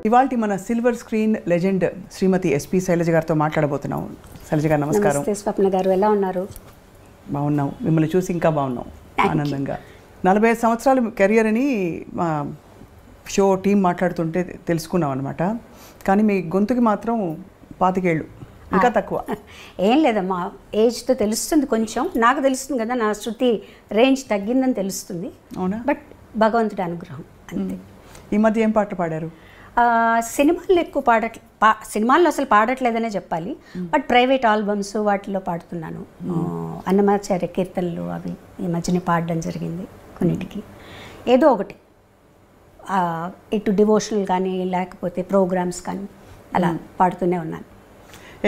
ఇవాల్టి మన silver screen legend శ్రీమతి SP Shailaja గారితో మాట్లాడబోతున్నాం. శైలజ గారు నమస్కారం. నమస్తే స్వప్న గారు, ఎలా ఉన్నారు? బాగున్నాం, మిమ్మల్ని చూసి ఇంకా బాగున్నాం, ఆనందంగా. 45 సంవత్సరాల కెరియర్ అని మా షో టీం మాట్లాడుతుంటే తెలుసుకున్నాం అనమాట. కానీ మీ గొంతుకి మాత్రం 25 ఏళ్ళు, ఇంకా తక్కువ. ఏం లేదమ్మా, ఏజ్తో తెలుస్తుంది, కొంచెం నాకు తెలుస్తుంది కదా, నా శృతి రేంజ్ తగ్గిందని తెలుస్తుంది. అవునా? బట్ భగవంతుడి అనుగ్రహం అంతే. ఈ మధ్య ఏం పాటలు పాడారు? సినిమాల్లో ఎక్కువ సినిమాల్లో అసలు పాడట్లేదనే చెప్పాలి. బట్ ప్రైవేట్ ఆల్బమ్స్ వాటిలో పాడుతున్నాను. అన్నమాచార్య కీర్తనలు అవి ఈ మధ్యనే పాడడం జరిగింది కొన్నిటికి. ఏదో ఒకటి ఇటు డివోషనల్ కానీ లేకపోతే ప్రోగ్రామ్స్ కానీ అలా పాడుతూనే ఉన్నాను.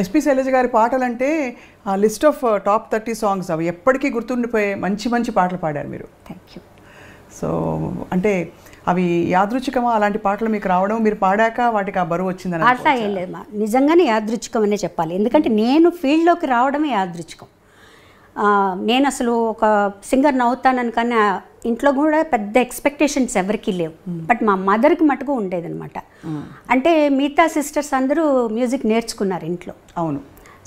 ఎస్పి శైలజ గారి పాటలంటే ఆ లిస్ట్ ఆఫ్ టాప్ 30 సాంగ్స్ అవి ఎప్పటికీ గుర్తుండిపోయే మంచి మంచి పాటలు పాడారు మీరు. Thank you. సో అంటే అవి యాదృచ్ఛికమా అలాంటి పాటలు మీకు రావడం, మీరు పాడాక వాటికి ఆ బరువు వచ్చిందని? అట్లా ఏం లేదమ్మా, నిజంగానే యాదృచ్ఛికం అనే చెప్పాలి. ఎందుకంటే నేను ఫీల్డ్లోకి రావడమే యాదృచ్ఛికం. నేను అసలు ఒక సింగర్ని అవుతానని, కానీ ఇంట్లో కూడా పెద్ద ఎక్స్పెక్టేషన్స్ ఎవరికీ లేవు. బట్ మా మదర్కి మటుకు ఉండేదన్నమాట. అంటే మిగతా సిస్టర్స్ అందరూ మ్యూజిక్ నేర్చుకున్నారు ఇంట్లో. అవును.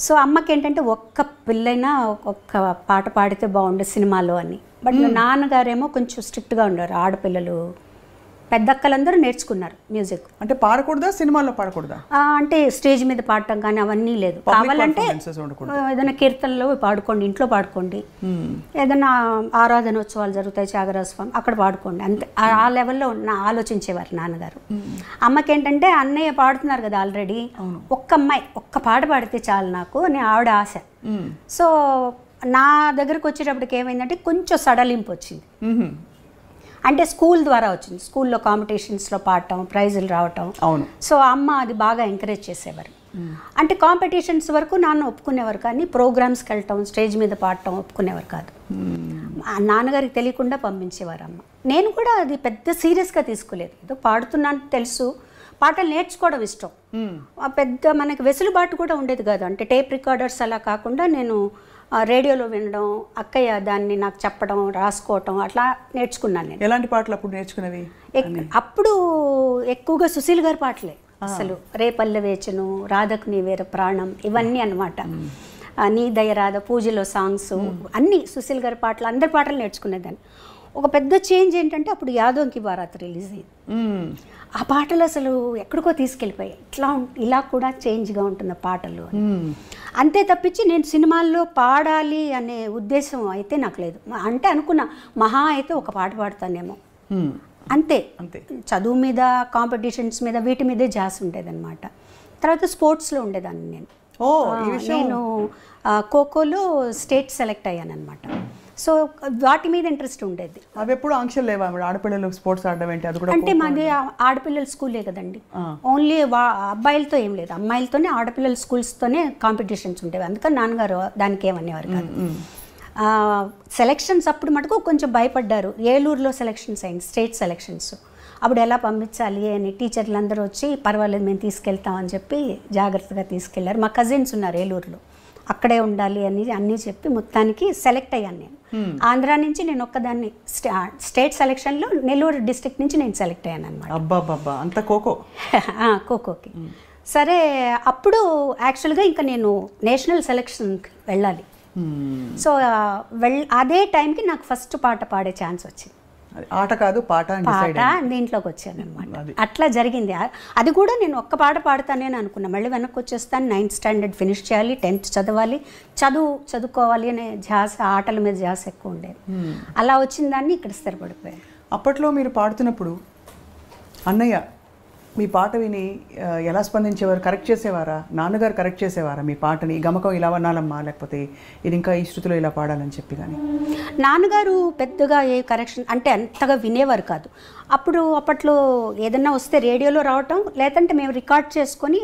సో అమ్మకి ఏంటంటే ఒక్క పిల్లైనా ఒక్క పాట పాడితే బాగుండే సినిమాలో అని. బట్ నాన్నగారేమో కొంచెం స్ట్రిక్ట్గా ఉండేవారు. ఆడపిల్లలు పెద్దక్కలందరూ నేర్చుకున్నారు మ్యూజిక్. అంటే పాడకూడదా, సినిమాల్లో పాడకూడదా? అంటే స్టేజ్ మీద పాడటం కానీ అవన్నీ లేదు. కావాలంటే ఏదైనా కీర్తనలో పాడుకోండి, ఇంట్లో పాడుకోండి, ఏదైనా ఆరాధనోత్సవాలు జరుగుతాయి, త్యాగరాజస్వామి, అక్కడ పాడుకోండి, అంతే. ఆ లెవెల్లో ఆలోచించేవారు నాన్నగారు. అమ్మకి ఏంటంటే అన్నయ్య పాడుతున్నారు కదా ఆల్రెడీ, ఒక్క అమ్మాయి ఒక్క పాట పాడితే చాలు నాకు అని ఆవిడ ఆశ. సో నా దగ్గరకు వచ్చేటప్పటికి ఏమైందంటే కొంచెం సడలింపు వచ్చింది. అంటే స్కూల్ ద్వారా వచ్చింది. స్కూల్లో కాంపిటీషన్స్లో పాడటం, ప్రైజులు రావటం. అవును. సో అమ్మ అది బాగా ఎంకరేజ్ చేసేవారు. అంటే కాంపిటీషన్స్ వరకు నాన్న ఒప్పుకునేవారు, కానీ ప్రోగ్రామ్స్కి వెళ్ళటం, స్టేజ్ మీద పాడటం ఒప్పుకునేవారు కాదు. నాన్నగారికి తెలియకుండా పంపించేవారు అమ్మ. నేను కూడా అది పెద్ద సీరియస్గా తీసుకోలేదు. ఏదో పాడుతున్నాను తెలుసు, పాటలు నేర్చుకోవడం ఇష్టం. పెద్ద మనకి వెసులుబాటు కూడా ఉండేది కాదు. అంటే టేప్ రికార్డర్స్ అలా కాకుండా నేను రేడియోలో వినడం, అక్కయ్య దాన్ని నాకు చెప్పడం, రాసుకోవటం, అట్లా నేర్చుకున్నాను నేను. ఎలాంటి పాటలు అప్పుడు నేర్చుకునేవి? అప్పుడు ఎక్కువగా సుశీల్ గారి పాటలే. అసలు రేపల్లె వేచను, రాధకు నీ వేర ప్రాణం, ఇవన్నీ అన్నమాట. నీ దయ రాధ, పూజలో సాంగ్స్ అన్నీ సుశీల్ గారి పాటలు, అందరి పాటలు నేర్చుకునేదాన్ని. ఒక పెద్ద చేంజ్ ఏంటంటే అప్పుడు యాదోంకి బారాత్ రిలీజ్ అయింది. ఆ పాటలు అసలు ఎక్కడికో తీసుకెళ్ళిపోయాయి. ఇలా కూడా చేంజ్గా ఉంటున్న పాటలు అంతే తప్పించి నేను సినిమాల్లో పాడాలి అనే ఉద్దేశం అయితే నాకు లేదు. అంటే అనుకున్నా మహా అయితే ఒక పాట పాడతానేమో, అంతే. చదువు మీద, కాంపిటీషన్స్ మీద, వీటి మీదే జాస్ ఉండేదన్నమాట. తర్వాత స్పోర్ట్స్లో ఉండేదాన్ని నేను. నేను ఖోఖోలో స్టేట్ సెలెక్ట్ అయ్యాను అనమాట. సో వాటి మీద ఇంట్రెస్ట్ ఉండేది. అవి ఎప్పుడు ఆంక్షలు లేవా? ఆడపిల్లలు స్పోర్ట్స్ ఆడడం ఏంటి? అది కూడా అంటే మాది ఆడపిల్లల స్కూలే కదండి. ఓన్లీ అబ్బాయిలతో ఏం లేదు, అమ్మాయిలతోనే, ఆడపిల్లల స్కూల్స్తోనే కాంపిటీషన్స్ ఉండేవి. అందుకని నాన్నగారు దానికి ఏమనేవారు కాదు. సెలెక్షన్స్ అప్పుడు మటుకు కొంచెం భయపడ్డారు. ఏలూరులో సెలెక్షన్స్ అయింది, స్టేట్ సెలెక్షన్స్. అప్పుడు ఎలా పంపించాలి అని టీచర్లు అందరూ వచ్చి, పర్వాలేదు మేము తీసుకెళ్తామని చెప్పి జాగ్రత్తగా తీసుకెళ్లారు. మా కజిన్స్ ఉన్నారు ఏలూరులో, అక్కడే ఉండాలి అని అన్నీ చెప్పి మొత్తానికి సెలెక్ట్ అయ్యాను నేను. ఆంధ్ర నుంచి నేను ఒక్కదాన్ని స్టేట్ సెలెక్షన్లో నెల్లూరు డిస్ట్రిక్ట్ నుంచి నేను సెలెక్ట్ అయ్యాను అనమాట. అంత ఖోఖోకి. సరే, అప్పుడు యాక్చువల్గా ఇంకా నేను నేషనల్ సెలెక్షన్కి వెళ్ళాలి. సో అదే టైంకి నాకు ఫస్ట్ పాట పాడే ఛాన్స్ వచ్చింది. ఆట కాదు పాట దీంట్లోకి వచ్చాను అనమాట. అట్లా జరిగింది. అది కూడా నేను ఒక్క పాట పాడతానని అనుకున్నా. మళ్ళీ వెనక్కి వచ్చేస్తాను, 9th స్టాండర్డ్ ఫినిష్ చేయాలి, 10th చదవాలి, చదువుకోవాలి అనే ధ్యాస, ఆటల మీద ధ్యాస ఎక్కువ ఉండేది. అలా వచ్చిన దాన్ని ఇక్కడ స్థిరపడిపోయాను. అప్పట్లో మీరు పాడుతున్నప్పుడు అన్నయ్య మీ పాట విని ఎలా స్పందించేవారు? కరెక్ట్ చేసేవారా? నాన్నగారు కరెక్ట్ చేసేవారా మీ పాటని? గమకం ఇలా వనాలమ్మా, లేకపోతే ఇది ఇంకా ఈ శృతిలో ఇలా పాడాలని చెప్పి? కానీ నాన్నగారు పెద్దగా ఏ కరెక్షన్ అంటే అంతగా వినేవారు కాదు. అప్పట్లో ఏదన్నా వస్తే రేడియోలో రావటం, లేదంటే మేము రికార్డ్ చేసుకొని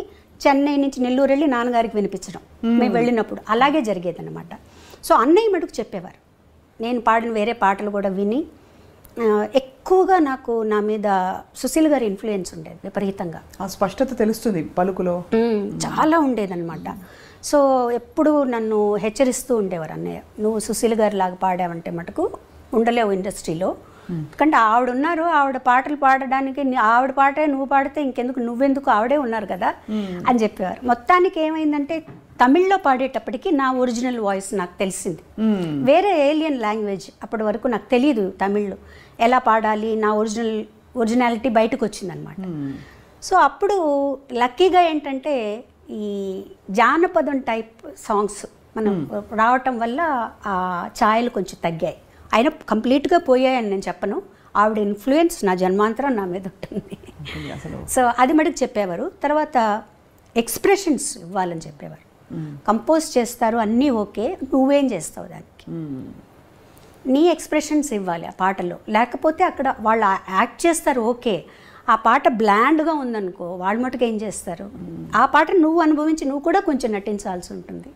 చెన్నై నుంచి నెల్లూరు వెళ్ళి నాన్నగారికి వినిపించడం మేము వెళ్ళినప్పుడు అలాగే జరిగేది అనమాట. సో అన్నయ్య మటుకు చెప్పేవారు. నేను పాడిన వేరే పాటలు కూడా విని ఎక్కువగా నాకు నా మీద సుశీల్ గారి ఇన్ఫ్లుయెన్స్ ఉండేది విపరీతంగా. ఆ స్పష్టత తెలుస్తుంది పలుకులో, చాలా ఉండేదన్నమాట. సో ఎప్పుడు నన్ను హెచ్చరిస్తూ ఉండేవారు అన్నయ్య, నువ్వు సుశీల్ గారి లాగా పాడావంటే మటుకు ఉండలేవు ఇండస్ట్రీలో, ఎందుకంటే ఆవిడ ఉన్నారు, ఆవిడ పాటలు పాడడానికి ఆవిడ పాటే నువ్వు పాడితే ఇంకెందుకు, నువ్వెందుకు, ఆవిడే ఉన్నారు కదా అని చెప్పేవారు. మొత్తానికి ఏమైందంటే తమిళ్లో పాడేటప్పటికి నా ఒరిజినల్ వాయిస్ నాకు తెలిసింది. వేరే ఏలియన్ లాంగ్వేజ్ అప్పటి వరకు నాకు తెలియదు తమిళ్లో ఎలా పాడాలి, నా ఒరిజినాలిటీ బయటకు వచ్చిందనమాట. సో అప్పుడు లక్కీగా ఏంటంటే ఈ జానపదం టైప్ సాంగ్స్ మనం రావటం వల్ల ఆ ఛాయలు కొంచెం తగ్గాయి. అయినా కంప్లీట్గా పోయాయని నేను చెప్పను, ఆవిడ ఇన్ఫ్లుయెన్స్ నా జన్మాంతరం నా మీద ఉంటుంది. సో అది మటుకు చెప్పేవారు. తర్వాత ఎక్స్ప్రెషన్స్ ఇవ్వాలని చెప్పేవారు. కంపోజ్ చేస్తారు అన్నీ ఓకే, నువ్వేం చేస్తావు దానికి, నీ ఎక్స్ప్రెషన్స్ ఇవ్వాలి ఆ పాటలో. లేకపోతే అక్కడ వాళ్ళు యాక్ట్ చేస్తారు ఓకే, ఆ పాట బ్లాండ్గా ఉందనుకో వాళ్ళు మటుకు ఏం చేస్తారు, ఆ పాట నువ్వు అనుభవించి నువ్వు కూడా కొంచెం నటించాల్సి ఉంటుంది.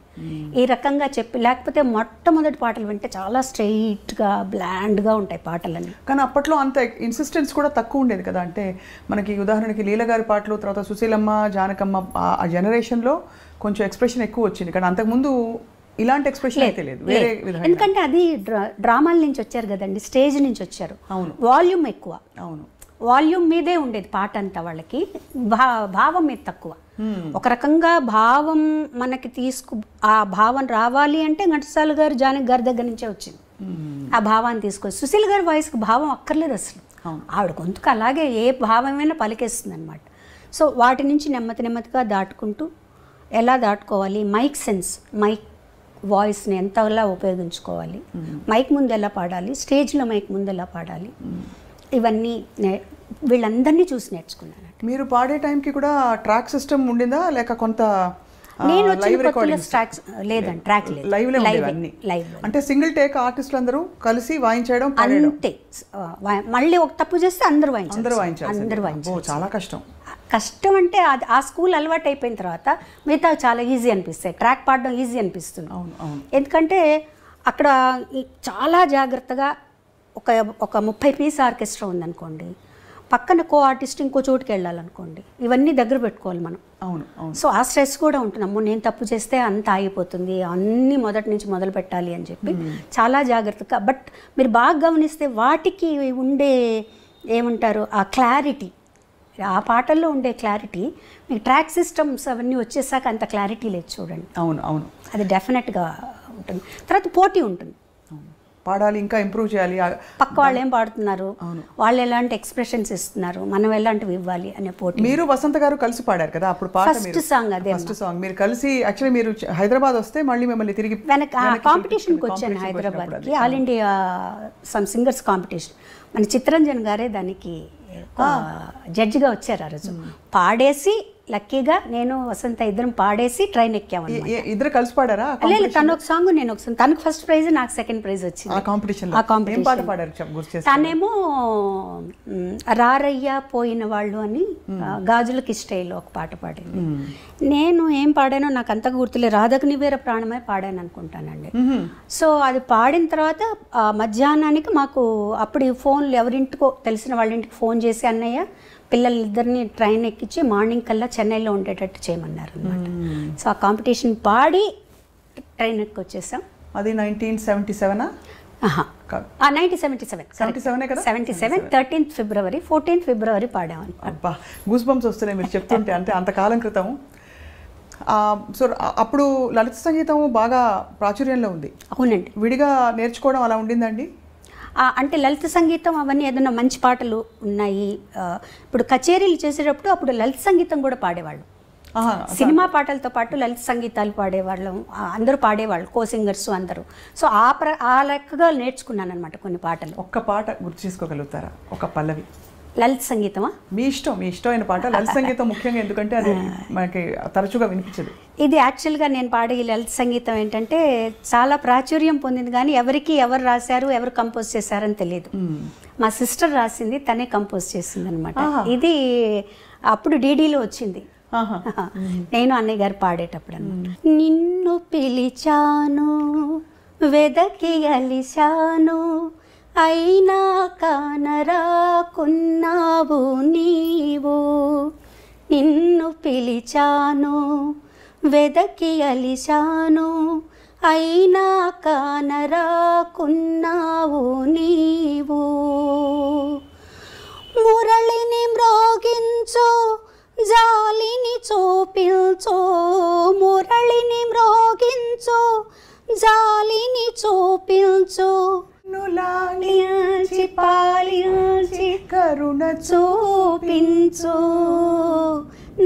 ఈ రకంగా చెప్పి, లేకపోతే మొట్టమొదటి పాటలు వింటే చాలా స్ట్రెయిట్గా బ్లాండ్గా ఉంటాయి పాటలన్నీ. కానీ అప్పట్లో అంత ఇన్సిస్టెన్స్ కూడా తక్కువ ఉండేది కదా. అంటే మనకి ఉదాహరణకి లీల గారి పాటలు, తర్వాత సుశీలమ్మ, జానకమ్మ ఆ జనరేషన్లో కొంచెం ఎక్స్ప్రెషన్ ఎక్కువ వచ్చింది. కానీ అంతకుముందు ఇలాంటి ఎక్స్ప్రెషన్ అయితే లేదు, వేరే విధంగా. ఎందుకంటే అది డ్రామాల నుంచి వచ్చారు కదండి, స్టేజ్ నుంచి వచ్చారు. అవును, వాల్యూమ్ ఎక్కువ. అవును, వాల్యూమ్ మీదే ఉండేది పాట అంతా, వాళ్ళకి భావం మీద తక్కువ. ఒక రకంగా భావం మనకి ఆ భావం రావాలి అంటే ఘంటసాల గారు, జానకి గారి దగ్గర నుంచే వచ్చింది ఆ భావాన్ని తీసుకొచ్చి. సుశీల్ గారి వాయిస్కి భావం అక్కర్లేదు అసలు, ఆవిడ గొంతుకు అలాగే ఏ భావమైనా పలికేస్తుంది అనమాట. సో వాటి నుంచి నెమ్మదిగా దాటుకుంటూ ఎలా దాటుకోవాలి, మైక్ సెన్స్, మైక్ వాయిస్ని ఎంతలా ఉపయోగించుకోవాలి, మైక్ ముందు ఎలా పాడాలి, స్టేజ్లో మైక్ ముందు ఎలా పాడాలి, ఇవన్నీ వీళ్ళందరినీ చూసి నేర్చుకున్నాను. మీరు పాడే టైంకి కూడా ట్రాక్ సిస్టమ్ ఉండిందా, లేక కొంత నేను లేదండి, ట్రాక్ లేదు, లైవ్ అంటే సింగిల్ టేక్ ఆర్టిస్టులు అందరూ కలిసి వాయించడం అంతే. మళ్ళీ ఒక తప్పు చేస్తే అందరూ వాయించారు. చాలా కష్టం అంటే అది ఆ స్కూల్ అలవాటు అయిపోయిన తర్వాత మిగతా చాలా ఈజీ అనిపిస్తాయి. ట్రాక్ పాడడం ఈజీ అనిపిస్తుంది, ఎందుకంటే అక్కడ చాలా జాగ్రత్తగా ఒక 30 పీస్ ఆర్కెస్ట్రా ఉందనుకోండి, పక్కన కో ఆర్టిస్ట్ ఇంకో చోటుకి వెళ్ళాలనుకోండి, ఇవన్నీ దగ్గర పెట్టుకోవాలి మనం. సో ఆ స్ట్రెస్ కూడా ఉంటుంది, అమ్మో నేను తప్పు చేస్తే అంత ఆగిపోతుంది, అన్నీ మొదటి నుంచి మొదలు పెట్టాలి అని చెప్పి చాలా జాగ్రత్తగా. బట్ మీరు బాగా గమనిస్తే వాటికి ఉండే ఏమంటారు ఆ క్లారిటీ, ఆ పాటల్లో ఉండే క్లారిటీ మీకు ట్రాక్ సిస్టమ్స్ అవన్నీ వచ్చేసాక అంత క్లారిటీ లేదు చూడండి. అవును, అది డెఫినెట్గా ఉంటుంది. తర్వాత పోటీ ఉంటుంది, పాడాలి, ఇంకా ఇంప్రూవ్ చేయాలి, పక్క వాళ్ళు ఏం పాడుతున్నారు, వాళ్ళు ఎలాంటి ఎక్స్ప్రెషన్స్ ఇస్తున్నారు, మనం ఎలాంటివి ఇవ్వాలి అనే పోటీ. మీరు వసంత గారు కలిసి పాడారు కదా అప్పుడు పాట, ఫస్ట్ సాంగ్ అదే, ఫస్ట్ సాంగ్ మీరు కలిసి. యాక్చువల్లీ మీరు హైదరాబాద్ వస్తే మళ్ళీ మిమ్మల్ని తిరిగి కాంపిటీషన్కి వచ్చాను హైదరాబాద్కి, all India some singers competition. మన చిత్తరంజన్ గారే దానికి జడ్జిగా వచ్చారు. ఆ రోజు పాడేసి లక్కీగా నేను వసంత ఇద్దరం పాడేసి ట్రైన్ ఎక్కాము. ఇద్దరు కలిసి పాడారా? లేదు, తను ఒక సాంగ్ నేను ఒక సాంగ్, తనకు ఫస్ట్ ప్రైజ్ నాకు సెకండ్ ప్రైజ్ వచ్చింది ఆ కాంపిటీషన్. తనేమో రారయ్యా పోయిన వాళ్ళు అని గాజులకి స్టైల్లో ఒక పాట పాడింది. నేను ఏం పాడానో నాకు అంతగా గుర్తులేదు, రాధకు నివేర ప్రాణమే పాడాను అనుకుంటానండి. సో అది పాడిన తర్వాత మధ్యాహ్నానికి మాకు అప్పుడు ఫోన్లు ఎవరింటికో తెలిసిన వాళ్ళ ఇంటికి ఫోన్ చేసి అన్నయ్య పిల్లలిద్దరిని ట్రైన్ ఎక్కించి మార్నింగ్ కల్లా చెన్నైలో ఉండేటట్టు చేయమన్నారు అనమాట. సో ఆ కాంపిటీషన్ పాడి ట్రైన్ ఎక్కి వచ్చేసాం. అది 1977 1977 13th ఫిబ్రవరి 14th ఫిబ్రవరి పాడామని. అబ్బా, గూస్ బంప్స్ వస్తున్నాయి మీరు చెప్తుంటే, అంటే అంతకాలం క్రితం. సో అప్పుడు లలిత సంగీతం బాగా ప్రాచుర్యంలో ఉంది. అవునండి. విడిగా నేర్చుకోవడం అలా ఉండిందండి? అంటే లలిత సంగీతం అవన్నీ ఏదైనా మంచి పాటలు ఉన్నాయి. ఇప్పుడు కచేరీలు చేసేటప్పుడు అప్పుడు లలిత సంగీతం కూడా పాడేవాళ్ళు, సినిమా పాటలతో పాటు లలిత సంగీతాలు పాడేవాళ్ళం, అందరూ పాడేవాళ్ళు, కో సింగర్స్ అందరూ. సో ఆ లెక్కగా నేర్చుకున్నాను అనమాట కొన్ని పాటలు. ఒక్క పాట గుర్తు చేసుకోగలుగుతారా? ఒక పల్లవి లలిత సంగీతమా? మీ ఇష్టమైన పాట. లలిత సంగీతం ముఖ్యంగా ఎందుకంటే అది మనకి తరచుగా వినిపించదు. ఇది యాక్చువల్గా నేను పాడే లలిత సంగీతం ఏంటంటే చాలా ప్రాచుర్యం పొందింది, కానీ ఎవరు రాశారు, ఎవరు కంపోజ్ చేశారని తెలియదు. మా సిస్టర్ రాసింది, తనే కంపోజ్ చేసింది అనమాట. ఇది అప్పుడు డీడీలో వచ్చింది, నేను అన్నయ్య గారు పాడేటప్పుడు అన్నమాట. నిన్ను పిలిచాను వెదకి అలిశాను, అయినా కానరాకున్నావు నీవు, నిన్ను పిలిచాను వెదకి అలిశాను, అయినా కానరాకున్నావు నీవు. మురళిని మ్రోగించు జాలిని చూపించు, మురళిని మ్రోగించు జాలిని చూపించు, లాలించి పాలించి కరుణ చూపించు,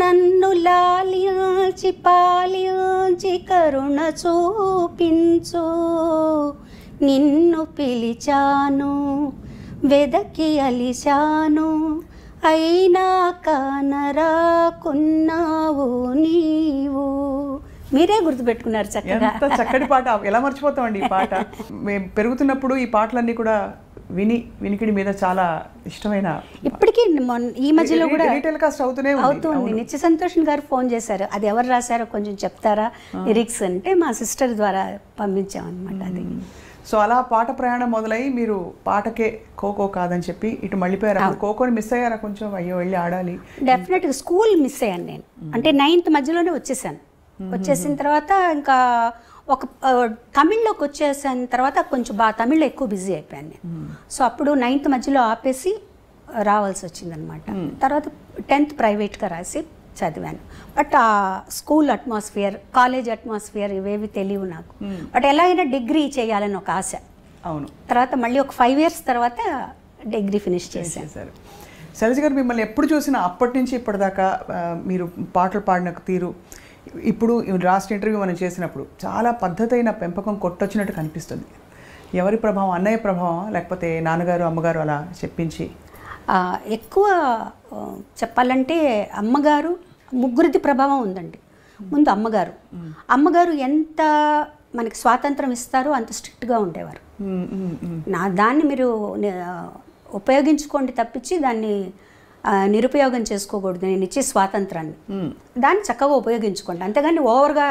నన్ను లాలించి పాలించి కరుణ చూపించు. నిన్ను పిలిచాను వెదకి అలిశాను, అయినా కానరాకున్నావు నీవు. మీరే గుర్తుపెట్టుకున్నారు చక్కగా. ఎంత చక్కటి పాట, ఎలా మర్చిపోతామండి ఈ పాట. మేము పెరుగుతున్నప్పుడు ఈ పాటలన్నీ కూడా వినికిడి మీద చాలా ఇష్టమైన, ఇప్పటికీ ఈ మధ్యలో కూడా టెలికాస్ట్ అవుతుంది. నిత్య సంతోషన్ గారు ఫోన్ చేశారు, అది ఎవరు రాశారో కొంచెం చెప్తారా లిరిక్స్ అంటే, మా సిస్టర్ ద్వారా పంపించామన్నమాట అది. సో అలా పాట ప్రయాణం మొదలై మీరు పాటకే ఖోఖో కాదని చెప్పి ఇటు మళ్ళీపోయారు. ఖోఖోని మిస్ అయ్యారా కొంచెం? అయ్యో వెళ్ళి ఆడాలి. డెఫినెట్గా స్కూల్ మిస్ అయ్యాను నేను. అంటే 9th మధ్యలోనే వచ్చేసాను. వచ్చేసిన తర్వాత ఇంకా ఒక తమిళ్లోకి వచ్చేసిన తర్వాత కొంచెం తమిళ్లో ఎక్కువ బిజీ అయిపోయాను నేను. సో అప్పుడు 9th మధ్యలో ఆపేసి రావాల్సి వచ్చిందనమాట. తర్వాత 10th ప్రైవేట్గా రాసి చదివాను. బట్ ఆ స్కూల్ అట్మాస్ఫియర్, కాలేజ్ అట్మాస్ఫియర్ ఇవేవి తెలియవు నాకు. బట్ ఎలా అయినా డిగ్రీ చేయాలని ఒక ఆశ. అవును. తర్వాత మళ్ళీ ఒక 5 years తర్వాత డిగ్రీ ఫినిష్ చేశాను. శైలజ గారు, మిమ్మల్ని ఎప్పుడు చూసినా అప్పటి నుంచి ఇప్పటిదాకా మీరు పాటలు పాడిన తీరు, ఇప్పుడు లాస్ట్ ఇంటర్వ్యూ మనం చేసినప్పుడు చాలా పద్ధతైన పెంపకం కొట్టొచ్చినట్టు కనిపిస్తుంది. ఎవరి ప్రభావం? అన్నయ్య ప్రభావం లేకపోతే నాన్నగారు అమ్మగారు అలా చెప్పించి? ఎక్కువ చెప్పాలంటే అమ్మగారు, ముగ్గురిది ప్రభావం ఉందండి. ముందు అమ్మగారు ఎంత మనకి స్వాతంత్రం ఇస్తారో అంత స్ట్రిక్ట్గా ఉండేవారు. దాన్ని మీరు ఉపయోగించుకోండి తప్పించి దాన్ని నిరుపయోగం చేసుకోకూడదు. నేను ఇచ్చే స్వాతంత్రాన్ని దాన్ని చక్కగా ఉపయోగించుకోండి, అంతేగాని ఓవర్గా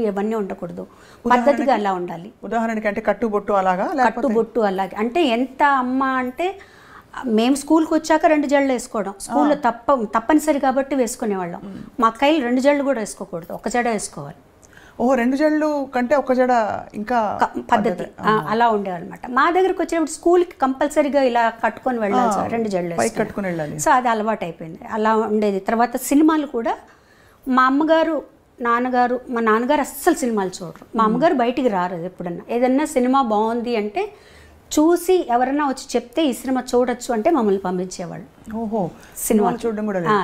ఇవన్నీ ఉండకూడదు. పద్ధతిగా అలా ఉండాలి. ఉదాహరణకి అంటే కట్టుబొట్టు అలాగా, కట్టుబొట్టు అలాగే. అంటే ఎంత అమ్మ అంటే, మేము స్కూల్కి వచ్చాక 2 జడలు వేసుకోవడం, స్కూల్లో తప్పనిసరి కాబట్టి వేసుకునేవాళ్ళం. మా అక్కయ్యలు 2 జడలు కూడా వేసుకోకూడదు, 1 జడ వేసుకోవాలి. 2 జడలు కంటే 1 జడ ఇంకా పద్ధతి అలా ఉండేవన్నమాట. మా దగ్గరకు వచ్చినప్పుడు స్కూల్కి కంపల్సరీగా ఇలా కట్టుకొని వెళ్ళాలి, 2 జడలు కట్టుకుని వెళ్ళాలి. సో అది అలవాటు అయిపోయింది, అలా ఉండేది. తర్వాత సినిమాలు కూడా మా అమ్మగారు, నాన్నగారు, మా నాన్నగారు అస్సలు సినిమాలు చూడరు. మా అమ్మగారు బయటికి రారు. ఎప్పుడన్నా ఏదన్నా సినిమా బాగుంది అంటే చూసి ఎవరన్నా వచ్చి చెప్తే ఈ సినిమా చూడొచ్చు అంటే మమ్మల్ని పంపించేవాళ్ళు. సినిమాలు చూడడం కూడా.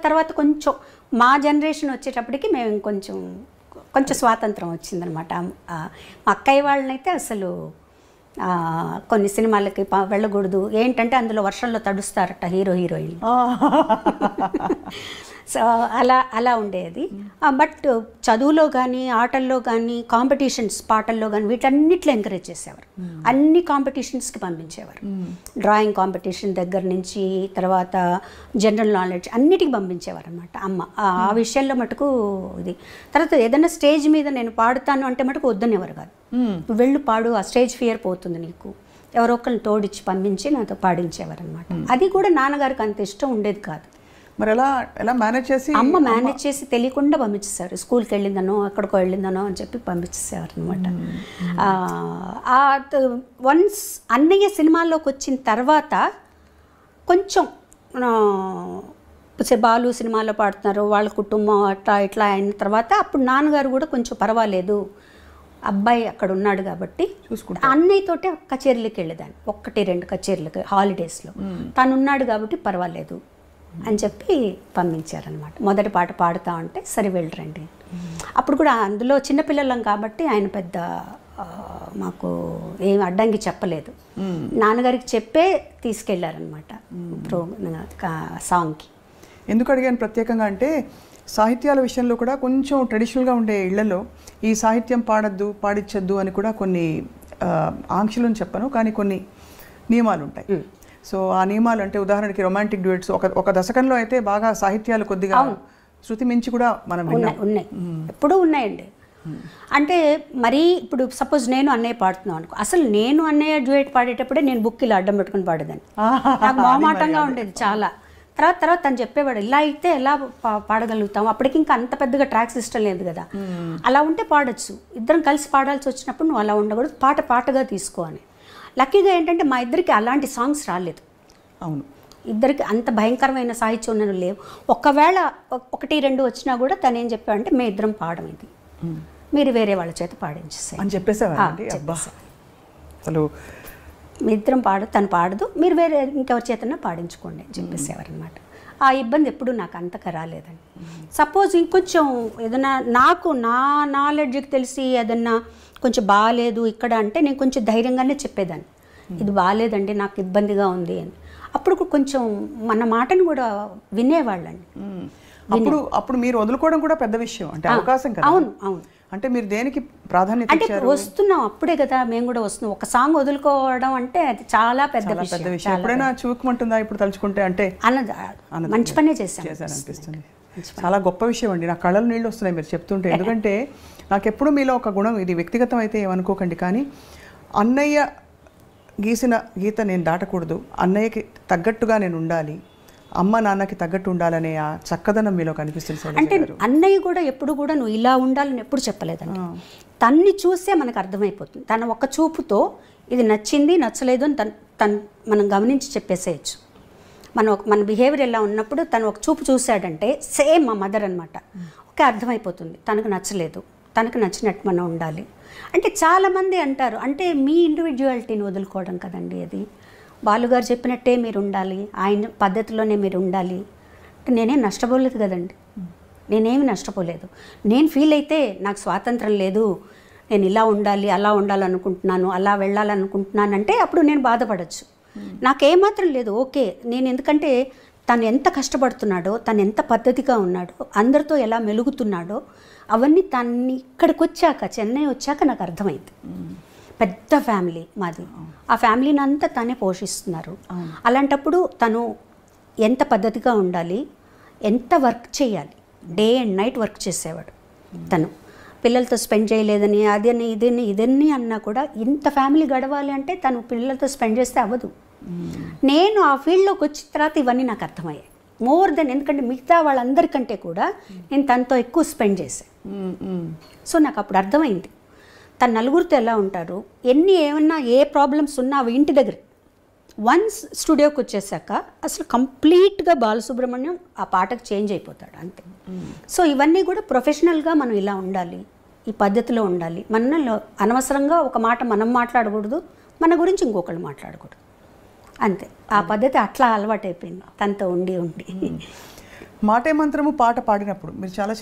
తర్వాత కొంచెం మా జనరేషన్ వచ్చేటప్పటికి మేము కొంచెం స్వాతంత్రం వచ్చిందనమాట. మా అక్కయ్య వాళ్ళనైతే అసలు కొన్ని సినిమాలకి వెళ్ళకూడదు, ఏంటంటే అందులో వర్షంలో తడుస్తారట హీరో హీరోయిన్. సో అలా ఉండేది. బట్ చదువులో కానీ, ఆటల్లో కానీ, కాంపిటీషన్స్, పాటల్లో కానీ వీటన్నిటిలో ఎంకరేజ్ చేసేవారు. అన్ని కాంపిటీషన్స్కి పంపించేవారు. డ్రాయింగ్ కాంపిటీషన్ దగ్గర నుంచి తర్వాత జనరల్ నాలెడ్జ్ అన్నిటికీ పంపించేవారు అనమాట అమ్మ. ఆ విషయంలో మటుకు ఇది. తర్వాత ఏదైనా స్టేజ్ మీద నేను పాడుతాను అంటే మటుకు వద్దనేవారు కాదు. వెళ్ళు పాడు, ఆ స్టేజ్ ఫియర్ పోతుంది నీకు, ఎవరో ఒకరిని తోడిచ్చి పంపించి నాతో పాడించేవారు అనమాట. అది కూడా నాన్నగారికి అంత ఇష్టం ఉండేది కాదు. మరి ఎలా మేనేజ్ చేసి? అమ్మ మేనేజ్ చేసి తెలియకుండా పంపించేసారు. స్కూల్కి వెళ్ళిందనో ఎక్కడికో వెళ్ళిందనో అని చెప్పి పంపించేసేవారు అనమాట. వన్స్ అన్నయ్య సినిమాల్లోకి వచ్చిన తర్వాత కొంచెం బాలు సినిమాలో పాడుతున్నారు, వాళ్ళ కుటుంబం ఇట్లా అయిన తర్వాత అప్పుడు నాన్నగారు కూడా కొంచెం పర్వాలేదు, అబ్బాయి అక్కడ ఉన్నాడు కాబట్టి అన్నయ్యతోటే కచేరీలకి వెళ్ళేదాన్ని, 1-2 కచేరీలకి హాలిడేస్లో. తను ఉన్నాడు కాబట్టి పర్వాలేదు అని చెప్పి పంపించారనమాట. మొదటి పాట పాడుతా ఉంటే సరే వెళ్ళరండి. అప్పుడు కూడా అందులో చిన్నపిల్లలం కాబట్టి ఆయన పెద్ద మాకు ఏం అడ్డంకి చెప్పలేదు. నాన్నగారికి చెప్పే తీసుకెళ్లారనమాట సాంగ్కి. ఎందుకు అడిగాను ప్రత్యేకంగా అంటే, సాహిత్యాల విషయంలో కూడా కొంచెం ట్రెడిషనల్గా ఉండే ఇళ్లలో ఈ సాహిత్యం పాడద్దు, పాడించద్దు అని కూడా కొన్ని ఆంక్షలను చెప్పను, కానీ కొన్ని నియమాలు ఉంటాయి. సో ఆ నియమాలు అంటే ఉదాహరణకి రొమాంటిక్ డ్యూయట్స్ ఒక దశకంలో అయితే బాగా సాహిత్యాలు కొద్దిగా శృతి మించి కూడా మనం ఉన్నాయి, ఎప్పుడూ ఉన్నాయండి. అంటే మరీ ఇప్పుడు సపోజ్ నేను అన్నయ్య పాడుతున్నాను అనుకో, అసలు నేను అన్నయ్య డ్యూయట్ పాడేటప్పుడే నేను బుక్ ఇలా అడ్డం పెట్టుకుని పాడేదాన్ని. నాకు మొహమాటంగా ఉండేది చాలా. తర్వాత తను చెప్పేవాడు ఇలా అయితే ఎలా పాడగలుగుతాం, అప్పటికి ఇంకా అంత పెద్దగా ట్రాక్ సిస్టమ్ లేదు కదా, అలా ఉంటే పాడొచ్చు, ఇద్దరం కలిసి పాడాల్సి వచ్చినప్పుడు నువ్వు అలా ఉండకూడదు, పాటగా తీసుకో అని. లక్కీగా ఏంటంటే మా ఇద్దరికి అలాంటి సాంగ్స్ రాలేదు. అవును, ఇద్దరికి అంత భయంకరమైన సాహిత్యం ఉన్నవి లేవు. ఒకవేళ 1-2 వచ్చినా కూడా తను ఏం చెప్పాడంటే మేము ఇద్దరం పాడడం ఇది, మీరు వేరే వాళ్ళ చేత పాడించేసాయి అని చెప్పేసావండి. అబ్బా, అసలు మీ ఇద్దరం తను పాడదు, మీరు వేరే ఇంకెవరి చేతన్నా పాడించుకోండి అని చెప్పేసేవారనమాట. ఆ ఇబ్బంది ఎప్పుడు నాకు అంతగా రాలేదండి. సపోజ్ ఇంకొంచెం ఏదైనా నాకు నా నాలెడ్జ్కి తెలిసి ఏదన్నా కొంచెం బాగాలేదు ఇక్కడ అంటే నేను కొంచెం ధైర్యంగానే చెప్పేదాన్ని, ఇది బాగాలేదండి నాకు ఇబ్బందిగా ఉంది అని. అప్పుడు కొంచెం మన మాటను కూడా వినేవాళ్ళండి. అప్పుడు మీరు వదులుకోవడం కూడా పెద్ద విషయం, అంటే అవకాశం కదా. అవును అవును. అంటే మీరు దేనికి ప్రాధాన్యత అంటే వస్తున్నాం అప్పుడే కదా, మేము కూడా వస్తున్నాం. ఒక సాంగ్ వదులుకోవడం అంటే అది చాలా పెద్ద విషయం. ఎప్పుడైనా చూపుకుంటుందా ఇప్పుడు తలుచుకుంటే? అంటే మంచి పనే చేశాను అనిపిస్తుంది. చాలా గొప్ప విషయం అండి, నా కళ్ళలో నీళ్ళు వస్తున్నాయి మీరు చెప్తుంటే. ఎందుకంటే నాకు ఎప్పుడు మీలో ఒక గుణం, ఇది వ్యక్తిగతం అయితే ఏమనుకోకండి, కానీ అన్నయ్య గీసిన గీత నేను దాటకూడదు, అన్నయ్యకి తగ్గట్టుగా నేను ఉండాలి, అమ్మ నాన్నకి తగ్గట్టు ఉండాలనే ఆ చక్కదనం మీలో కనిపిస్తుంది. అంటే అన్నయ్య కూడా ఎప్పుడు కూడా నువ్వు ఇలా ఉండాలని ఎప్పుడు చెప్పలేదండి. తన్ని చూసే మనకు అర్థమైపోతుంది. తన ఒక్క చూపుతో ఇది నచ్చింది నచ్చలేదు అని తను మనం గమనించి చెప్పేసేయచ్చు. మన బిహేవియర్ ఎలా ఉన్నప్పుడు తను ఒక చూపు చూశాడంటే సేమ్ మా మదర్ అనమాట, ఓకే అర్థమైపోతుంది తనకు నచ్చలేదు, తనకు నచ్చినట్టు మనం ఉండాలి. అంటే చాలామంది అంటారు, అంటే మీ ఇండివిజువాలిటీని వదులుకోవడం కదండి అది. బాలుగారు చెప్పినట్టే మీరు ఉండాలి, ఆయన పద్ధతిలోనే మీరు ఉండాలి అంటే నేనేం నష్టపోలేదు కదండి, నేనేమి నష్టపోలేదు. నేను ఫీల్ అయితే నాకు స్వాతంత్రం లేదు, నేను ఇలా ఉండాలి అలా ఉండాలనుకుంటున్నాను అలా వెళ్ళాలనుకుంటున్నానంటే అప్పుడు నేను బాధపడచ్చు. నాకేమాత్రం లేదు, ఓకే నేను, ఎందుకంటే తను ఎంత కష్టపడుతున్నాడో, తను ఎంత పద్ధతిగా ఉన్నాడో, అందరితో ఎలా మెలుగుతున్నాడో అవన్నీ తన్ని ఇక్కడికి వచ్చాక, చెన్నై వచ్చాక నాకు అర్థమైంది. పెద్ద ఫ్యామిలీ మాది, ఆ ఫ్యామిలీని అంతా తనే పోషిస్తున్నారు. అలాంటప్పుడు తను ఎంత పద్ధతిగా ఉండాలి, ఎంత వర్క్ చేయాలి, డే అండ్ నైట్ వర్క్ చేసేవాడు. తను పిల్లలతో స్పెండ్ చేయలేదని అదని ఇదన్నీ అన్నా కూడా ఇంత ఫ్యామిలీ గడవాలి అంటే తను పిల్లలతో స్పెండ్ చేస్తే అవ్వదు. నేను ఆ ఫీల్డ్లోకి వచ్చిన తర్వాత ఇవన్నీ నాకు అర్థమయ్యాయి మోర్ దెన్, ఎందుకంటే మిగతా వాళ్ళందరికంటే కూడా నేను తనతో ఎక్కువ స్పెండ్ చేశాను. సో నాకు అప్పుడు అర్థమైంది తను నలుగురితో ఎలా ఉంటారు, ఏమన్నా ఏ ప్రాబ్లమ్స్ ఉన్నా అవి ఇంటి దగ్గర. వన్స్ స్టూడియోకి వచ్చేసాక అసలు కంప్లీట్గా బాలసుబ్రహ్మణ్యం ఆ పాటకు చేంజ్ అయిపోతాడు అంతే. సో ఇవన్నీ కూడా ప్రొఫెషనల్గా మనం ఇలా ఉండాలి, ఈ పద్ధతిలో ఉండాలి. మనలో అనవసరంగా ఒక మాట మనం మాట్లాడకూడదు, మన గురించి ఇంకొకళ్ళు మాట్లాడకూడదు అంతే. ఆ పద్ధతి అట్లా అలవాటైపోయింది తనతో ఉండి. మాటే మంత్రము పాట పాడినప్పుడు మీరు చాలా